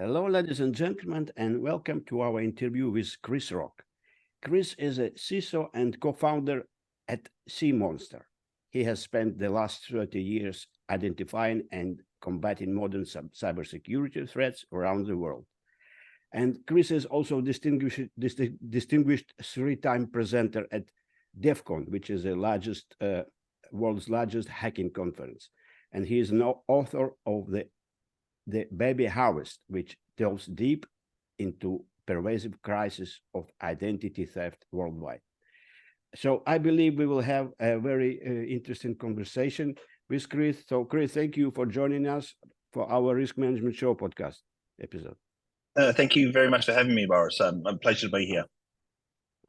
Hello, ladies and gentlemen, and welcome to our interview with Chris Rock. Chris is a CISO and co-founder at Monster. He has spent the last 30 years identifying and combating modern cybersecurity threats around the world. And Chris is also distinguished three-time presenter at DEF CON, which is the world's largest hacking conference. And he is an author of the Baby Harvest, which delves deep into pervasive crisis of identity theft worldwide. So I believe we will have a very interesting conversation with Chris. So Chris, thank you for joining us for our Risk Management Show podcast episode. Thank you very much for having me, Boris. A pleasure to be here.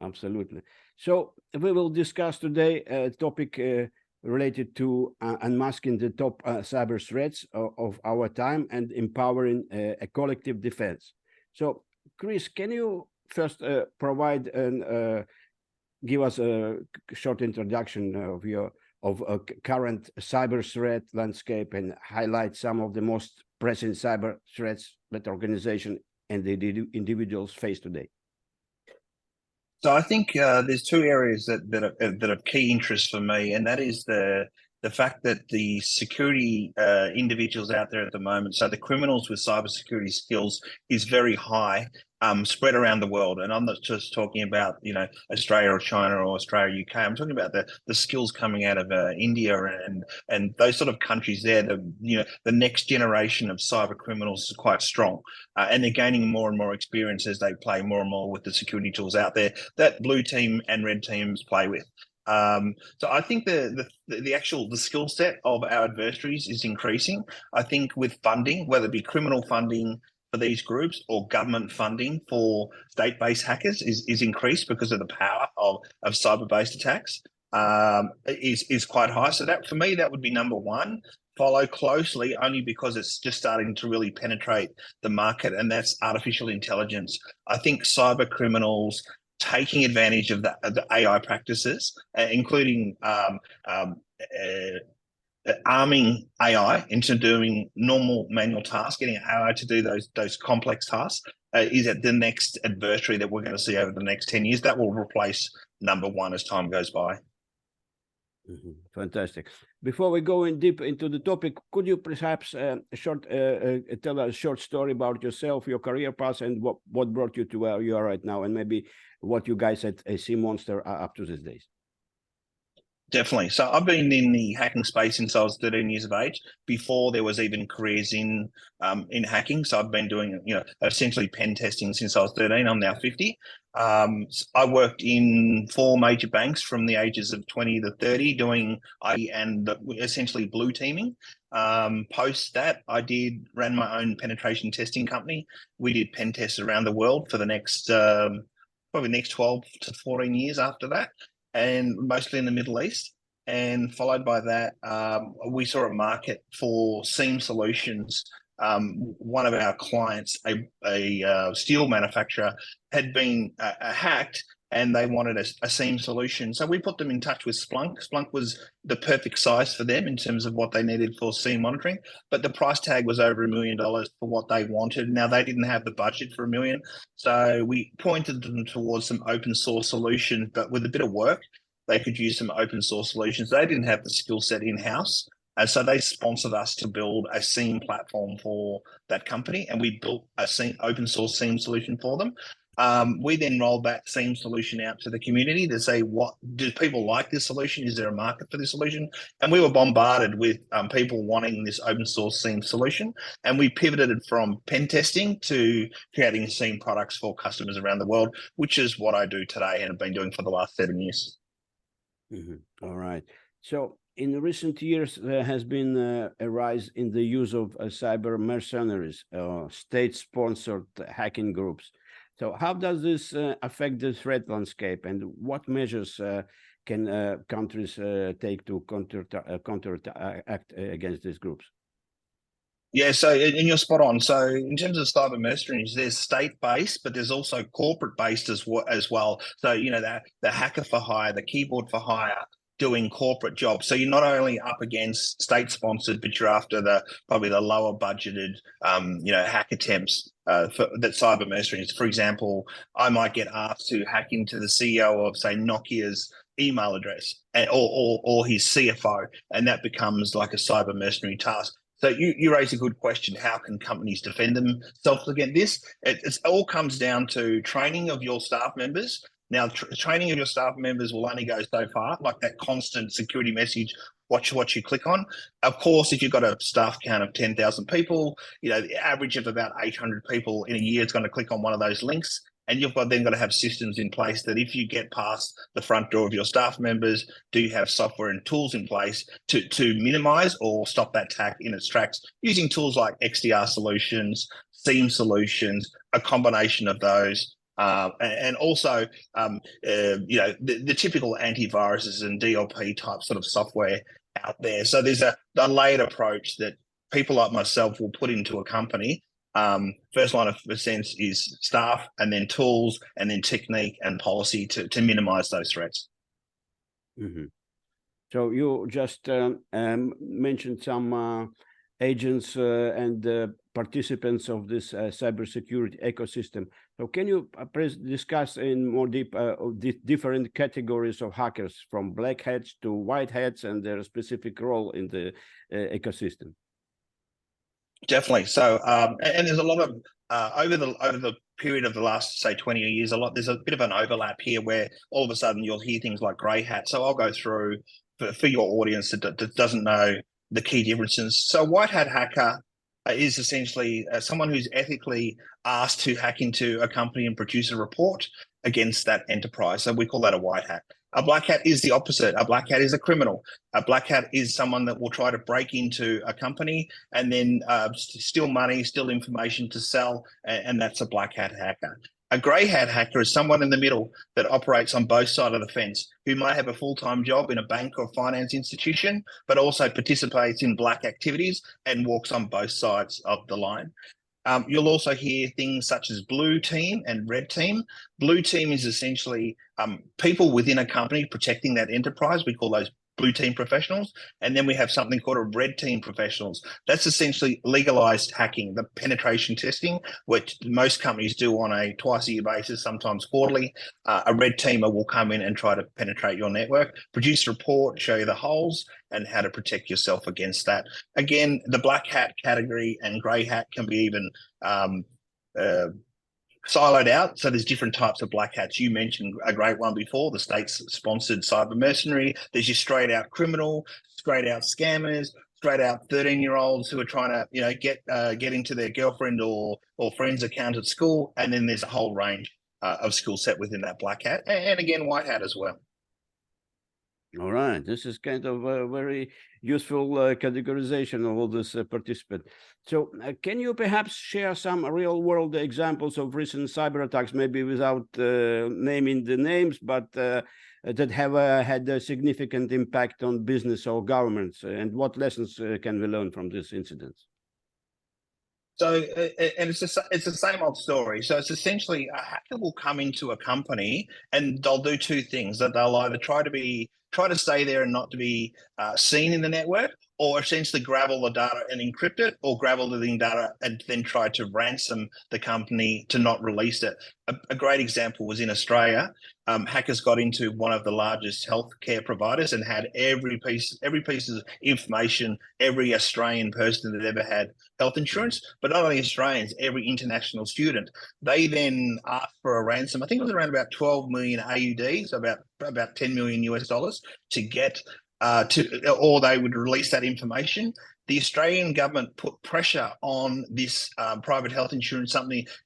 Absolutely. So we will discuss today a topic related to unmasking the top cyber threats of our time and empowering a collective defense. So, Chris, can you first provide and give us a short introduction of a current cyber threat landscape and highlight some of the most pressing cyber threats that organizations and the individuals face today? So I think there's two areas that are key interest for me, and that is the fact that the security individuals out there at the moment, so the criminals with cybersecurity skills, is very high, spread around the world. And I'm not just talking about Australia or China or Australia, UK. I'm talking about the skills coming out of India and those sort of countries there. The next generation of cyber criminals is quite strong, and they're gaining more and more experience as they play more and more with the security tools out there that blue team and red teams play with. So I think the skill set of our adversaries is increasing. I think with funding, whether it be criminal funding for these groups or government funding for state-based hackers is increased because of the power of cyber-based attacks, is quite high. So that, for me, that would be number one. Follow closely only because it's just starting to really penetrate the market, and that's artificial intelligence. I think cyber criminals taking advantage of the AI practices, including arming AI into doing normal manual tasks, getting AI to do those complex tasks, is at the next adversary that we're going to see over the next 10 years. That will replace number one as time goes by. Fantastic. Before we go in deep into the topic, could you perhaps tell a short story about yourself, your career path, and what brought you to where you are right now, and maybe what you guys at Monster are up to these days? Definitely. So I've been in the hacking space since I was 13 years of age, before there was even careers in hacking. So I've been doing, essentially pen testing since I was 13. I'm now 50. I worked in 4 major banks from the ages of 20 to 30 doing IT and essentially blue teaming. Post that, I ran my own penetration testing company. We did pen tests around the world for the next, probably next 12 to 14 years after that, and mostly in the Middle East. And followed by that, we saw a market for SIEM solutions. One of our clients, a steel manufacturer, had been hacked, and they wanted a SIEM solution. So we put them in touch with Splunk. Splunk was the perfect size for them in terms of what they needed for SIEM monitoring, but the price tag was over $1 million for what they wanted. Now, they didn't have the budget for $1 million, so we pointed them towards some open source solution, but with a bit of work, they could use some open source solutions. They didn't have the skill set in-house, and so they sponsored us to build a SIEM platform for that company, and we built a open source SIEM solution for them. We then rolled that SIEM solution out to the community to say, what do people like this solution? Is there a market for this solution? And we were bombarded with people wanting this open source SIEM solution. And we pivoted from pen testing to creating SIEM products for customers around the world, which is what I do today and have been doing for the last 7 years. All right. So in recent years, there has been a rise in the use of cyber mercenaries, state-sponsored hacking groups. So how does this affect the threat landscape, and what measures can countries take to counteract against these groups? Yeah, so and you're spot on. So in terms of cyber mercenaries, there's state-based, but there's also corporate-based as well. So the hacker for hire, the keyboard for hire, doing corporate jobs. So you're not only up against state-sponsored, but you're after probably the lower budgeted, hack attempts that cyber mercenaries. For example, I might get asked to hack into the CEO of, say, Nokia's email address or his CFO, and that becomes like a cyber mercenary task. So you raise a good question. How can companies defend themselves against this? It all comes down to training of your staff members. Now, training of your staff members will only go so far, like that constant security message, watch what you click on. Of course, if you've got a staff count of 10,000 people, the average of about 800 people in a year is going to click on one of those links. And you've then got to have systems in place that if you get past the front door of your staff members, do you have software and tools in place to minimize or stop that attack in its tracks using tools like XDR solutions, SIEM solutions, a combination of those. And also, the typical antiviruses and DLP type sort of software out there. So there's a layered approach that people like myself will put into a company. First line of defense is staff, and then tools, and then technique and policy to minimize those threats. Mm-hmm. So you just mentioned some agents and participants of this cybersecurity ecosystem. So can you discuss in more deep the different categories of hackers, from black hats to white hats, and their specific role in the ecosystem? Definitely. So, and there's a lot of over the period of the last, say, 20 years, there's a bit of an overlap here where all of a sudden you'll hear things like grey hat. So I'll go through for your audience that doesn't know the key differences. So white hat hacker is essentially someone who's ethically asked to hack into a company and produce a report against that enterprise. So we call that a white hat. A black hat is the opposite. A black hat is a criminal. A black hat is someone that will try to break into a company and then steal money, steal information to sell, and that's a black hat hacker. A grey hat hacker is someone in the middle that operates on both sides of the fence, who might have a full-time job in a bank or finance institution, but also participates in black activities and walks on both sides of the line. You'll also hear things such as blue team and red team. Blue team is essentially people within a company protecting that enterprise. We call those blue team professionals. And then we have something called a red team professionals. That's essentially legalized hacking, the penetration testing, which most companies do on a twice-a-year basis, sometimes quarterly. A red teamer will come in and try to penetrate your network, produce a report, show you the holes, and how to protect yourself against that. Again, the black hat category and grey hat can be even siloed out. So there's different types of black hats. You mentioned a great one before, the state-sponsored cyber mercenary. There's your straight-out criminal, straight-out scammers, straight-out 13-year-olds who are trying to, get into their girlfriend or friend's account at school. And then there's a whole range of skill set within that black hat, and again, white hat as well. All right, this is kind of a very useful categorization of all this participant. So can you perhaps share some real-world examples of recent cyber attacks, maybe without naming the names, but that have had a significant impact on business or governments, and what lessons can we learn from these incidents? So, and it's the same old story. So it's essentially a hacker will come into a company and they'll do two things: that they'll either try to stay there and not to be seen in the network, or essentially grab all the data and encrypt it, or grab all the data and then try to ransom the company to not release it. A great example was in Australia. Hackers got into one of the largest healthcare providers and had every piece of information, every Australian person that ever had health insurance, but not only Australians, every international student. They then asked for a ransom. I think it was around about 12 million AUD, so about 10 million US dollars, to get or they would release that information. The Australian government put pressure on this private health insurance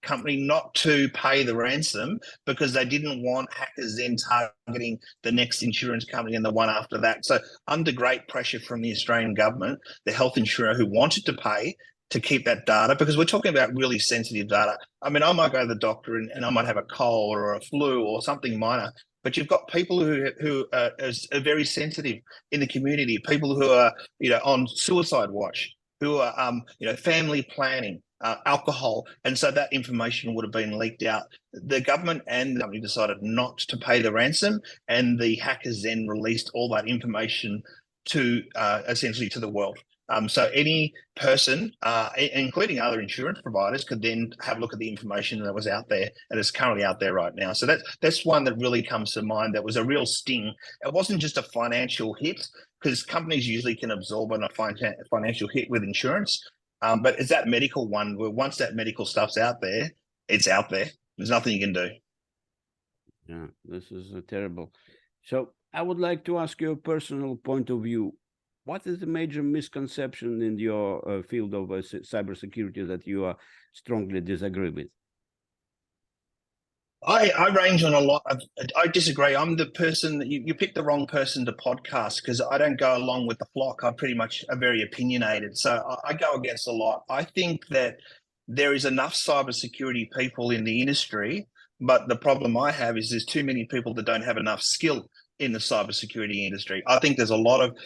company not to pay the ransom, because they didn't want hackers then targeting the next insurance company and the one after that. So under great pressure from the Australian government, the health insurer who wanted to pay to keep that data, because we're talking about really sensitive data. I mean, I might go to the doctor and I might have a cold or a flu or something minor, but you've got people who are very sensitive in the community, people who are, on suicide watch, who are, family planning, alcohol, and so that information would have been leaked out. The government and the company decided not to pay the ransom, and the hackers then released all that information to essentially to the world. So any person, including other insurance providers, could then have a look at the information that was out there, and it's currently out there right now. So that's one that really comes to mind. That was a real sting. It wasn't just a financial hit, because companies usually can absorb a financial hit with insurance. But it's that medical one where once that medical stuff's out there, it's out there. There's nothing you can do. Yeah, this is terrible. So I would like to ask you a personal point of view. What is the major misconception in your field of cybersecurity that you strongly disagree with? I range on a lot of, I disagree. I'm the person that you picked the wrong person to podcast, because I don't go along with the flock. I pretty much are very opinionated. So I go against a lot. I think that there is enough cybersecurity people in the industry, but the problem I have is there's too many people that don't have enough skill in the cybersecurity industry. I think there's a lot of,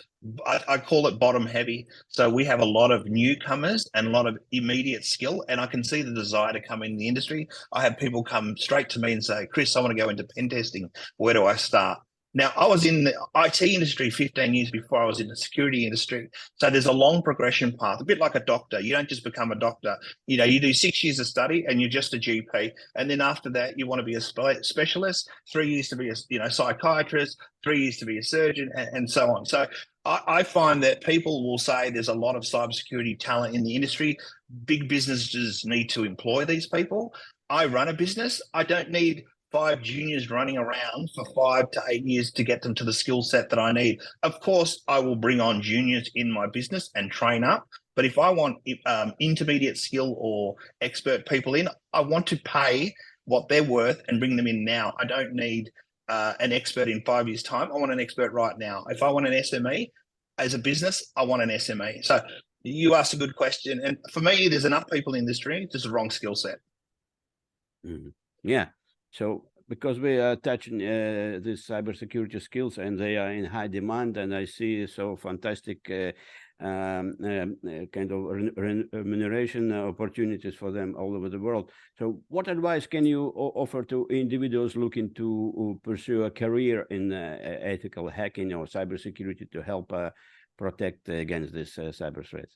I call it bottom heavy. So we have a lot of newcomers and a lot of immediate skill, and I can see the desire to come in the industry. I have people come straight to me and say, Chris, I want to go into pen testing. Where do I start? Now, I was in the IT industry 15 years before I was in the security industry. So there's a long progression path, a bit like a doctor. You don't just become a doctor. You know, you do 6 years of study and you're just a GP. And then after that, you want to be a specialist, 3 years to be a psychiatrist, 3 years to be a surgeon, and so on. So I find that people will say there's a lot of cybersecurity talent in the industry. Big businesses need to employ these people. I run a business. I don't need 5 juniors running around for 5 to 8 years to get them to the skill set that I need. Of course, I will bring on juniors in my business and train up. But if I want intermediate skill or expert people in, I want to pay what they're worth and bring them in now. I don't need an expert in 5 years' time. I want an expert right now. If I want an SME as a business, I want an SME. So you asked a good question. And for me, there's enough people in the industry, just the wrong skill set. Mm-hmm. Yeah. So because we are touching these cybersecurity skills and they are in high demand, and I see so fantastic kind of remuneration opportunities for them all over the world. So what advice can you offer to individuals looking to pursue a career in ethical hacking or cybersecurity to help protect against this cyber threats?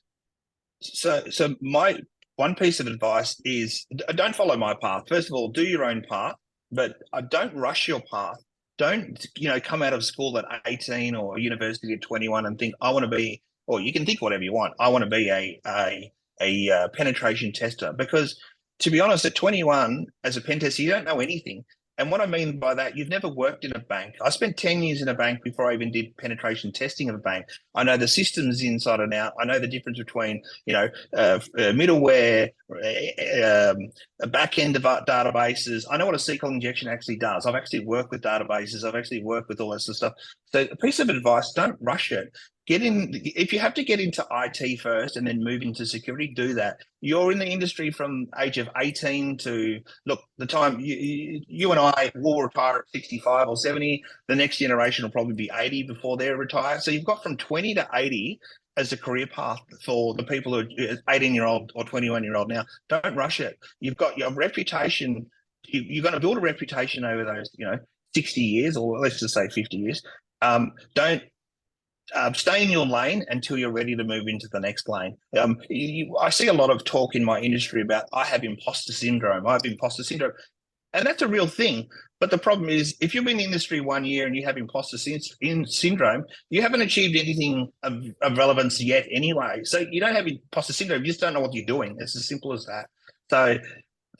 So my one piece of advice is don't follow my path. First of all, do your own path, but don't rush your path. Don't, come out of school at 18 or university at 21 and think, I want to be, or you can think whatever you want. I want to be a penetration tester, because to be honest, at 21 as a pen tester, you don't know anything. And what I mean by that, you've never worked in a bank. I spent 10 years in a bank before I even did penetration testing of a bank. I know the systems inside and out. I know the difference between, middleware, back end of databases. I know what a SQL injection actually does. I've actually worked with databases. I've actually worked with all that sort of stuff. So a piece of advice, don't rush it. Get in. If you have to get into IT first and then move into security, do that. You're in the industry from age of 18 to, look, the time you and I will retire at 65 or 70. The next generation will probably be 80 before they're retired. So you've got from 20 to 80 as a career path for the people who are 18-year-old or 21-year-old now. Don't rush it. You've got your reputation. You're going to build a reputation over those, 60 years, or let's just say 50 years. Don't stay in your lane until you're ready to move into the next lane. I see a lot of talk in my industry about, I have imposter syndrome. And that's a real thing. But the problem is, if you've been in the industry 1 year and you have imposter syndrome, you haven't achieved anything of relevance yet anyway. So you don't have imposter syndrome. You just don't know what you're doing. It's as simple as that. So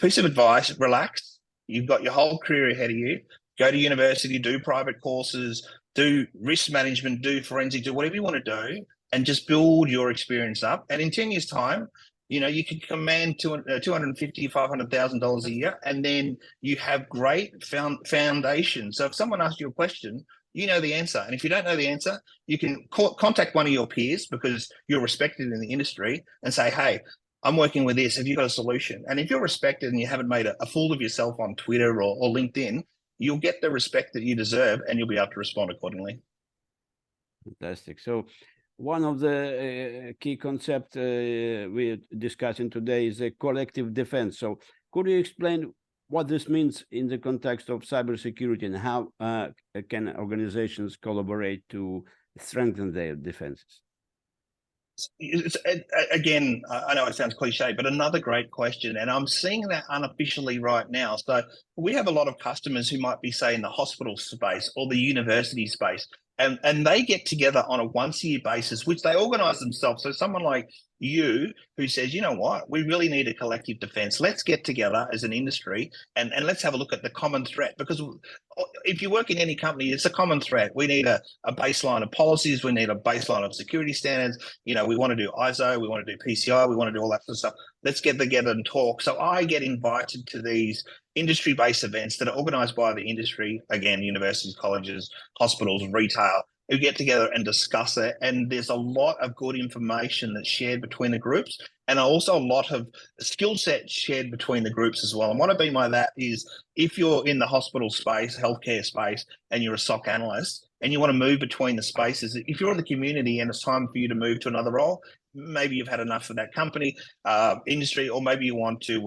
piece of advice, relax. You've got your whole career ahead of you. Go to university, do private courses, do risk management, do forensic, do whatever you want to do, and just build your experience up. And in 10 years' time, you can command $250,000, $500,000 a year, and then you have great foundation. So if someone asks you a question, you know the answer. And if you don't know the answer, you can contact one of your peers, because you're respected in the industry, and say, hey, I'm working with this. Have you got a solution? And if you're respected and you haven't made a fool of yourself on Twitter or LinkedIn, you'll get the respect that you deserve, and you'll be able to respond accordingly. Fantastic. So one of the key concepts we're discussing today is a collective defense. So could you explain what this means in the context of cybersecurity and how can organizations collaborate to strengthen their defenses? Again, I know it sounds cliche, but another great question. And I'm seeing that unofficially right now. So we have a lot of customers who might be, say, in the hospital space or the university space. And they get together on a once-a-year basis, which they organize themselves. So someone like you who says, you know what, we really need a collective defense. Let's get together as an industry and let's have a look at the common threat. Because if you work in any company, it's a common threat. We need a baseline of policies. We need a baseline of security standards. You know, we want to do ISO, we want to do PCI, we want to do all that sort of stuff. Let's get together and talk. So I get invited to these industry-based events that are organized by the industry, again, universities, colleges, hospitals, retail, who get together and discuss it. And there's a lot of good information that's shared between the groups, and also a lot of skill sets shared between the groups as well. And what I mean by that is if you're in the hospital space, healthcare space, and you're a SOC analyst, and you want to move between the spaces, if you're in the community and it's time for you to move to another role, maybe you've had enough of that company, industry, or maybe you want to,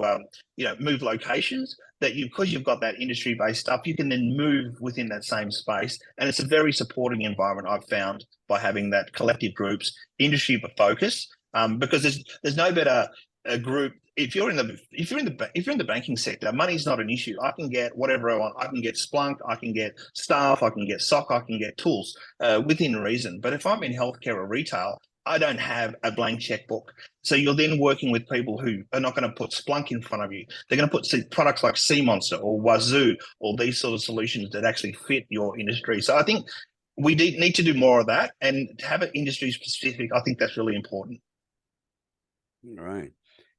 move locations, that because you've got that industry-based stuff, you can then move within that same space. And it's a very supporting environment I've found by having that collective groups, industry focus, because there's no better a group. If you're in the banking sector, money's not an issue. I can get whatever I want. I can get Splunk, I can get staff, I can get SOC, I can get tools within reason. But if I'm in healthcare or retail, I don't have a blank checkbook. So you're then working with people who are not going to put Splunk in front of you. They're going to put products like CMonster or Wazoo or these sort of solutions that actually fit your industry. So I think we need to do more of that, and to have it industry specific, I think that's really important. Right.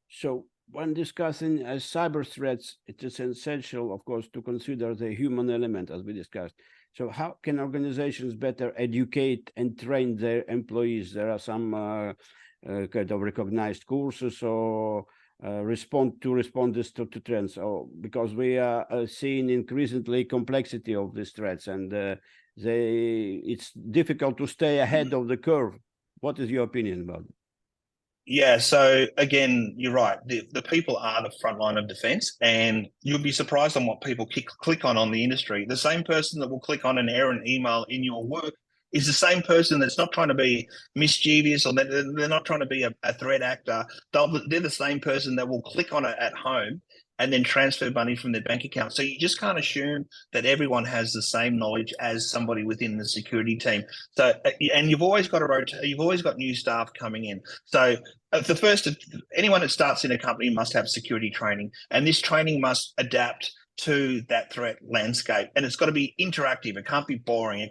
So when discussing cyber threats, it is essential, of course, to consider the human element, as we discussed. So how can organizations better educate and train their employees? There are some kind of recognized courses or respond this to trends, or because we are seeing increasingly complexity of these threats, and it's difficult to stay ahead of the curve. What is your opinion about it? Yeah, so again, you're right. The people are the front line of defense, and you'll be surprised on what people click on the industry. The same person that will click on an errant email in your work is the same person that's not trying to be mischievous, or they're not trying to be a threat actor. They're the same person that will click on it at home and then transfer money from their bank account. So you just can't assume that everyone has the same knowledge as somebody within the security team. So, and you've always got you've always got new staff coming in. So anyone that starts in a company must have security training, and this training must adapt to that threat landscape, and it's got to be interactive. It can't be boring.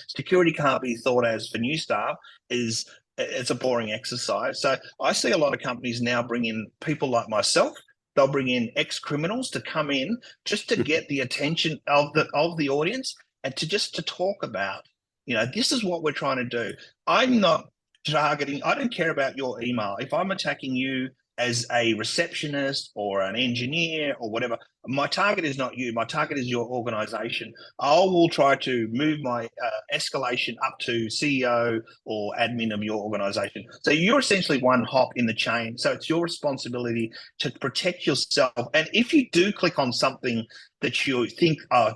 Security can't be thought as for new staff it's a boring exercise. So I see a lot of companies now bring in people like myself. They'll bring in ex-criminals to come in just to get the attention of the audience, and to talk about, this is what we're trying to do. I'm not targeting. I don't care about your email. If I'm attacking you as a receptionist or an engineer or whatever, my target is not you. My target is your organization. I will try to move my escalation up to CEO or admin of your organization. So you're essentially one hop in the chain. So it's your responsibility to protect yourself. And if you do click on something that you think, oh,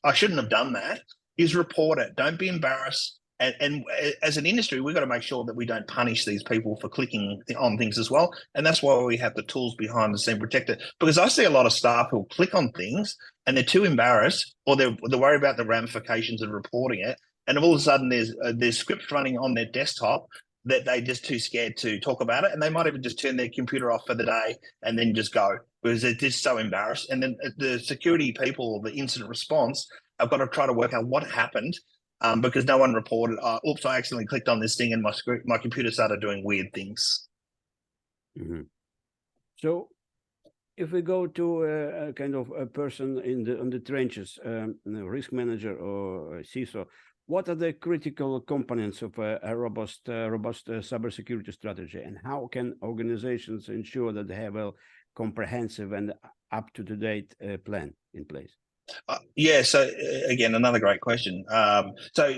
I shouldn't have done that, is report it. Don't be embarrassed. And as an industry, we've got to make sure that we don't punish these people for clicking on things as well. And that's why we have the tools behind the scene protector. Because I see a lot of staff who click on things and they're too embarrassed, or they're worried about the ramifications of reporting it. And all of a sudden, there's scripts running on their desktop that they're just too scared to talk about it. And they might even just turn their computer off for the day and then just go, because they're just so embarrassed. And then the security people, the incident response, have got to try to work out what happened. Because no one reported, oops, I accidentally clicked on this thing and my computer started doing weird things. Mm-hmm. So if we go to a kind of a person on the trenches, risk manager or CISO, what are the critical components of a robust cybersecurity strategy, and how can organizations ensure that they have a comprehensive and up-to-date plan in place? Yeah, so again, another great question. So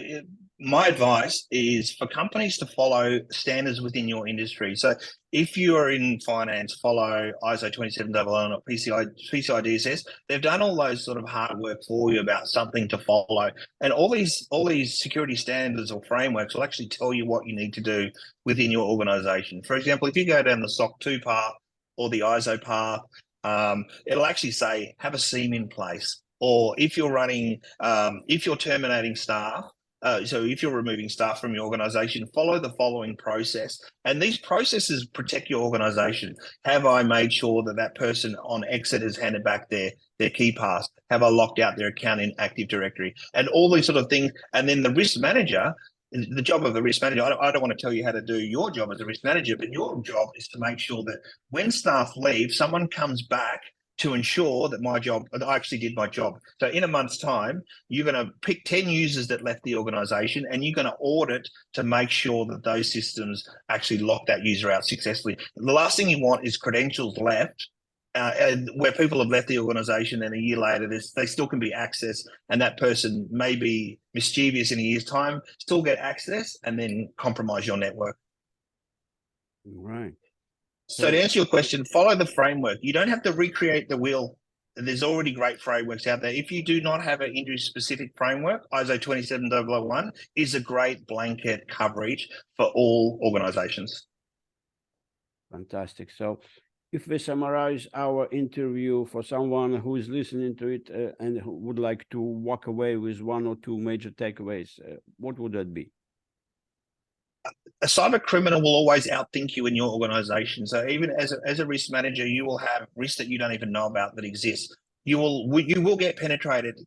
My advice is for companies to follow standards within your industry. So if you are in finance, follow ISO 27001 or PCI DSS. They've done all those sort of hard work for you about something to follow. And all these security standards or frameworks will actually tell you what you need to do within your organization. For example, if you go down the SOC 2 path or the ISO path, it'll actually say have a SIEM in place. Or if you're running, if you're terminating staff, so if you're removing staff from your organization, follow the following process. And these processes protect your organization. Have I made sure that that person on exit has handed back their key pass? Have I locked out their account in Active Directory? And all these sort of things. And then the risk manager, the job of the risk manager, I don't want to tell you how to do your job as a risk manager, but your job is to make sure that when staff leave, someone comes back to ensure that I actually did my job. So in a month's time, you're going to pick 10 users that left the organization and you're going to audit to make sure that those systems actually lock that user out successfully. The last thing you want is credentials left and where people have left the organization and a year later, they still can be accessed and that person may be mischievous in a year's time, still get access and then compromise your network. Right. So to answer your question, follow the framework. You don't have to recreate the wheel. There's already great frameworks out there. If you do not have an industry-specific framework, ISO 27001 is a great blanket coverage for all organizations. Fantastic. So if we summarize our interview for someone who is listening to it and who would like to walk away with one or two major takeaways, what would that be? A cyber criminal will always outthink you in your organization. So even as a risk manager, you will have risks that you don't even know about that exist. You will get penetrated.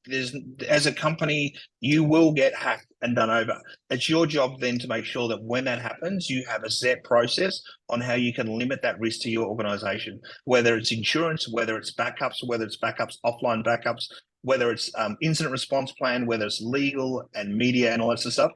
As a company, you will get hacked and done over. It's your job then to make sure that when that happens, you have a set process on how you can limit that risk to your organization, whether it's insurance, whether it's backups, offline backups, whether it's incident response plan, whether it's legal and media and all that sort of stuff.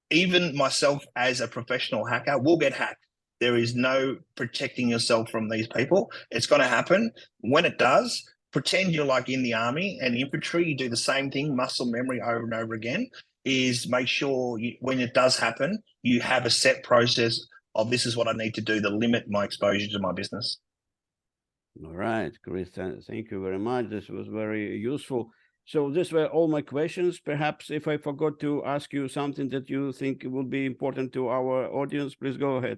Even myself as a professional hacker will get hacked. There is no protecting yourself from these people. It's going to happen. When it does, pretend you're like in the army and infantry, you do the same thing, muscle memory over and over again, is make sure when it does happen, you have a set process of this is what I need to do to limit my exposure to my business. All right, Chris, thank you very much. This was very useful. So these were all my questions. Perhaps if I forgot to ask you something that you think would be important to our audience, please go ahead.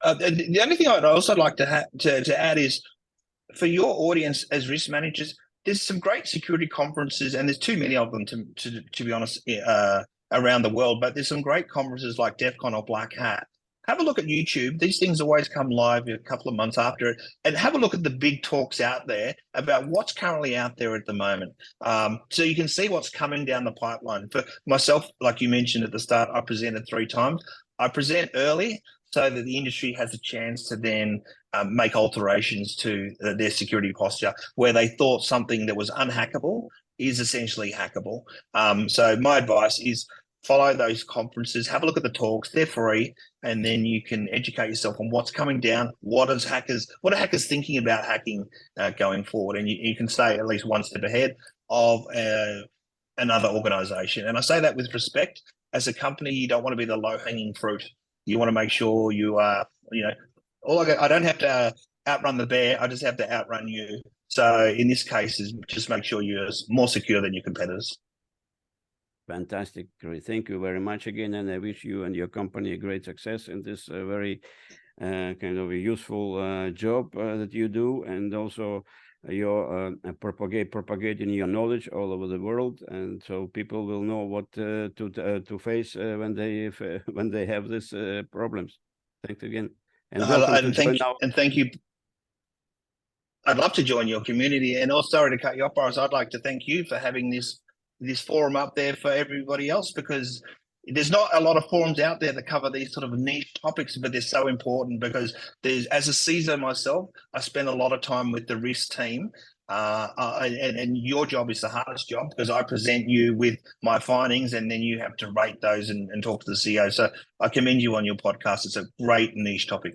The only thing I'd also like to add is for your audience as risk managers, there's some great security conferences, and there's too many of them to be honest around the world. But there's some great conferences like DEF CON or Black Hat. Have a look at YouTube. These things always come live a couple of months after it. And have a look at the big talks out there about what's currently out there at the moment. So you can see what's coming down the pipeline. For myself, like you mentioned at the start, I presented 3 times. I present early so that the industry has a chance to then make alterations to their security posture where they thought something that was unhackable is essentially hackable. So my advice is follow those conferences, have a look at the talks, they're free, and then you can educate yourself on what's coming down, what are hackers thinking about hacking going forward, and you can stay at least one step ahead of another organization. And I say that with respect. As a company, you don't want to be the low-hanging fruit. You want to make sure you are, I don't have to outrun the bear, I just have to outrun you. So in this case, is just make sure you're more secure than your competitors. Fantastic, great. Thank you very much again, and I wish you and your company a great success in this very kind of a useful job that you do, and also your propagating your knowledge all over the world, and so people will know what to face when they have these problems. Thanks again, and thank you. I'd love to join your community, and also sorry to cut you off, Boris. I'd like to thank you for having this forum up there for everybody else, because there's not a lot of forums out there that cover these sort of niche topics, but they're so important because as a CISO myself, I spend a lot of time with the risk team, and your job is the hardest job because I present you with my findings and then you have to rate those and talk to the CEO. So I commend you on your podcast. It's a great niche topic.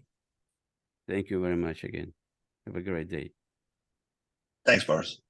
Thank you very much again. Have a great day. Thanks, Boris.